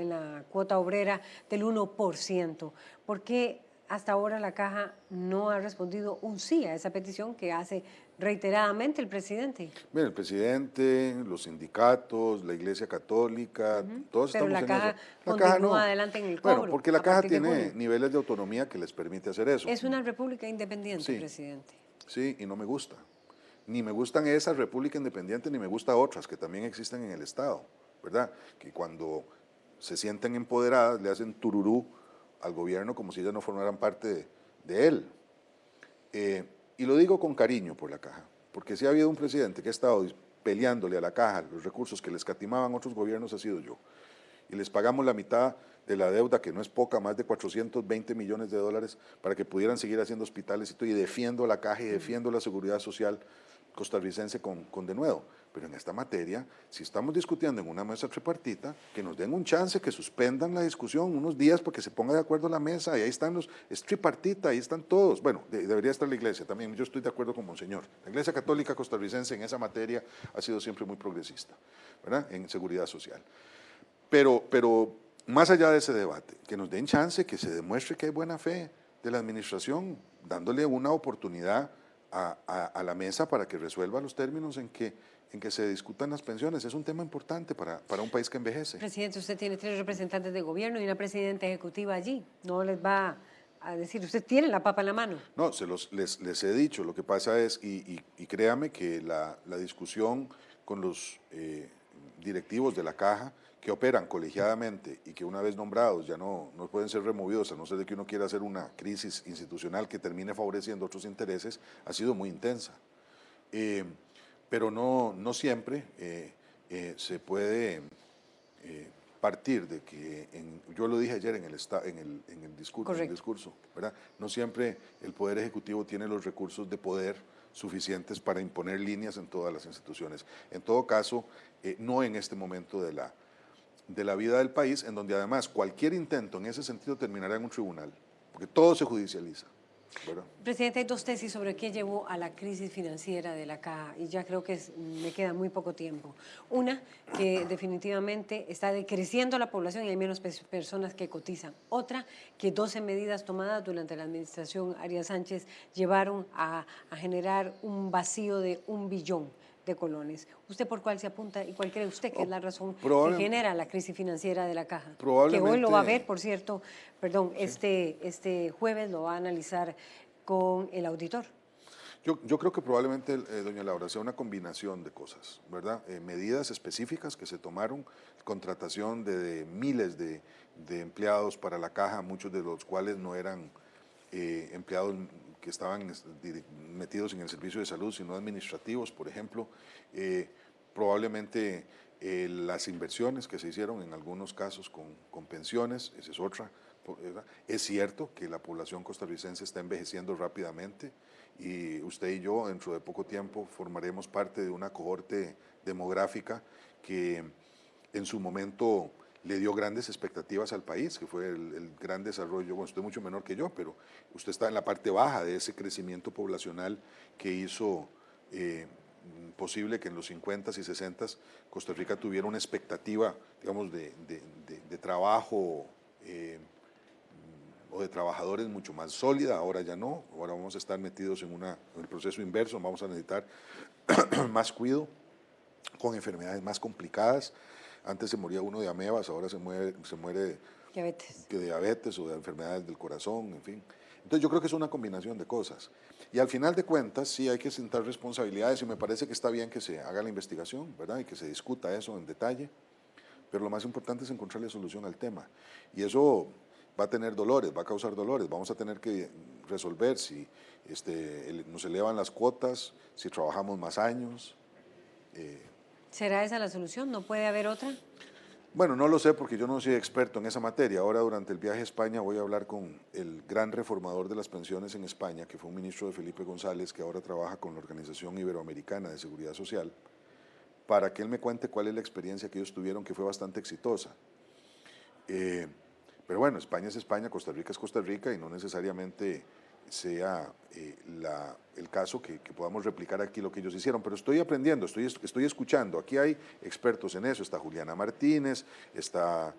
la cuota obrera del 1%. ¿Por qué hasta ahora la Caja no ha respondido un sí a esa petición que hace reiteradamente el presidente?
Bien, el presidente, los sindicatos, la Iglesia Católica, todos
Pero
estamos
la
en
Caja
eso.
continúa adelante en el cobro.
Bueno, porque la
a
Caja
partir de
tiene
junio.
niveles de autonomía que les permite hacer eso.
Es una república independiente,
Sí.
presidente.
Sí, y no me gusta. Ni me gustan esas repúblicas independientes, ni me gustan otras que también existen en el Estado, ¿verdad? Que cuando se sienten empoderadas le hacen tururú al gobierno como si ellas no formaran parte de él. Y lo digo con cariño por la Caja, porque si ha habido un presidente que ha estado peleándole a la Caja los recursos que le escatimaban otros gobiernos, ha sido yo. Y les pagamos la mitad de la deuda, que no es poca, más de 420 millones de dólares, para que pudieran seguir haciendo hospitales y todo, y defiendo la Caja y defiendo la seguridad social costarricense con denuedo. Pero en esta materia, si estamos discutiendo en una mesa tripartita, que nos den un chance, que suspendan la discusión unos días porque se ponga de acuerdo la mesa, y ahí están es tripartita, ahí están todos. Bueno, debería estar la Iglesia también, yo estoy de acuerdo con Monseñor. La Iglesia Católica costarricense en esa materia ha sido siempre muy progresista, ¿verdad? En seguridad social. Pero más allá de ese debate, que nos den chance, que se demuestre que hay buena fe de la administración, dándole una oportunidad a la mesa para que resuelva los términos en que se discutan las pensiones. Es un tema importante para un país que envejece.
Presidente, usted tiene 3 representantes de gobierno y una presidenta ejecutiva allí. No les va a decir, usted tiene la papa en la mano.
No, les he dicho, lo que pasa es, y créame que la discusión con los directivos de la Caja, que operan colegiadamente y que una vez nombrados ya no pueden ser removidos, a no ser de que uno quiera hacer una crisis institucional que termine favoreciendo otros intereses, ha sido muy intensa. Pero no siempre se puede partir de que, yo lo dije ayer en el discurso, ¿verdad? No siempre el Poder Ejecutivo tiene los recursos de poder suficientes para imponer líneas en todas las instituciones. En todo caso, no en este momento de la vida del país, en donde además cualquier intento en ese sentido terminará en un tribunal, porque todo se judicializa, ¿verdad?
Presidente, hay 2 tesis sobre qué llevó a la crisis financiera de la Caja y ya creo que me queda muy poco tiempo. Una, que definitivamente está decreciendo la población y hay menos personas que cotizan. Otra, que 12 medidas tomadas durante la administración Arias Sánchez llevaron a generar un vacío de 1 billón de colones. ¿Usted por cuál se apunta y cuál cree usted que es la razón que genera la crisis financiera de la Caja? Que hoy lo va a ver, por cierto, perdón, este jueves lo va a analizar con el auditor.
Yo creo que probablemente, doña Laura, sea una combinación de cosas, ¿verdad? Medidas específicas que se tomaron, contratación de miles de empleados para la Caja, muchos de los cuales no eran empleados que estaban metidos en el servicio de salud, sino administrativos, por ejemplo. Probablemente las inversiones que se hicieron en algunos casos con pensiones, esa es otra, ¿verdad? Es cierto que la población costarricense está envejeciendo rápidamente y usted y yo dentro de poco tiempo formaremos parte de una cohorte demográfica que en su momento le dio grandes expectativas al país, que fue el gran desarrollo. Bueno, usted es mucho menor que yo, pero usted está en la parte baja de ese crecimiento poblacional que hizo posible que en los 50s y 60s Costa Rica tuviera una expectativa, digamos, de trabajo o de trabajadores mucho más sólida. Ahora ya no, ahora vamos a estar metidos en el proceso inverso, vamos a necesitar más cuidado, con enfermedades más complicadas. Antes se moría uno de amebas, ahora se muere de diabetes o de enfermedades del corazón, en fin. Entonces yo creo que es una combinación de cosas. Y al final de cuentas sí hay que sentar responsabilidades y me parece que está bien que se haga la investigación, ¿verdad? Y que se discuta eso en detalle, pero lo más importante es encontrarle solución al tema. Y eso va a tener dolores, va a causar dolores, vamos a tener que resolver si nos elevan las cuotas, si trabajamos más años.
¿Será esa la solución? ¿No puede haber otra?
Bueno, no lo sé porque yo no soy experto en esa materia. Ahora durante el viaje a España voy a hablar con el gran reformador de las pensiones en España, que fue un ministro de Felipe González, que ahora trabaja con la Organización Iberoamericana de Seguridad Social, para que él me cuente cuál es la experiencia que ellos tuvieron, que fue bastante exitosa. Pero bueno, España es España, Costa Rica es Costa Rica y no necesariamente sea el caso que podamos replicar aquí lo que ellos hicieron, pero estoy aprendiendo, estoy escuchando. Aquí hay expertos en eso, está Juliana Martínez, está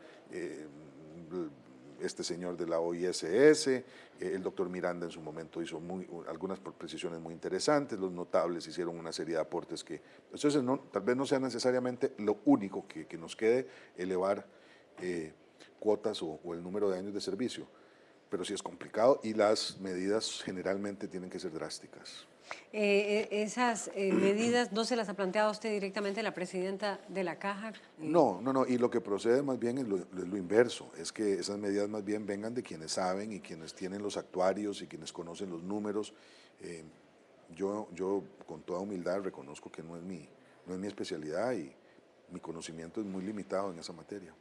este señor de la OISS, el doctor Miranda en su momento hizo algunas precisiones muy interesantes, los notables hicieron una serie de aportes que, entonces tal vez no sea necesariamente lo único que nos quede elevar cuotas o el número de años de servicio, pero sí es complicado y las medidas generalmente tienen que ser drásticas.
¿Esas medidas no se las ha planteado usted directamente la presidenta de la Caja?
No, y lo que procede más bien es lo inverso, es que esas medidas más bien vengan de quienes saben y quienes tienen los actuarios y quienes conocen los números. Yo con toda humildad reconozco que no es mi especialidad y mi conocimiento es muy limitado en esa materia.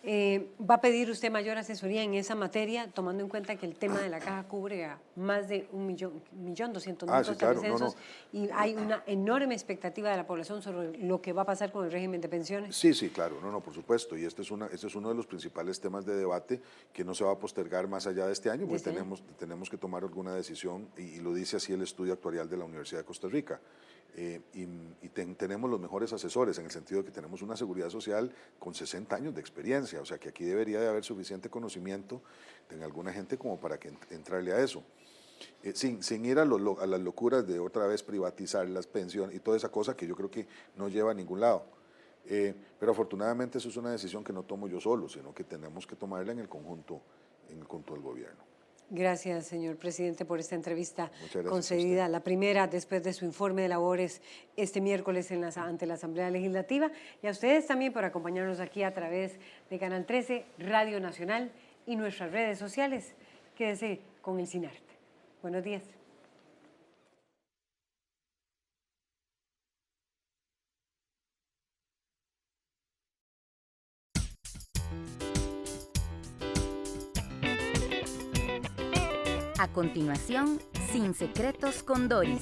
¿Va a pedir usted mayor asesoría en esa materia, tomando en cuenta que el tema de la Caja cubre a más de 1.200.000 costarricenses y hay una enorme expectativa de la población sobre lo que va a pasar con el régimen de pensiones?
Sí, claro, por supuesto, y este es uno de los principales temas de debate que no se va a postergar más allá de este año, porque tenemos que tomar alguna decisión, y lo dice así el estudio actuarial de la Universidad de Costa Rica. Tenemos los mejores asesores en el sentido de que tenemos una seguridad social con 60 años de experiencia, o sea que aquí debería de haber suficiente conocimiento de alguna gente como para que entrarle a eso, sin ir a las locuras de otra vez privatizar las pensiones y toda esa cosa que yo creo que no lleva a ningún lado. Pero afortunadamente eso es una decisión que no tomo yo solo, sino que tenemos que tomarla en el conjunto del gobierno.
Gracias, señor presidente, por esta entrevista concedida, la primera después de su informe de labores este miércoles ante la Asamblea Legislativa, y a ustedes también por acompañarnos aquí a través de Canal 13, Radio Nacional y nuestras redes sociales. Quédese con el CINARTE. Buenos días.
A continuación, Sin Secretos con Doris.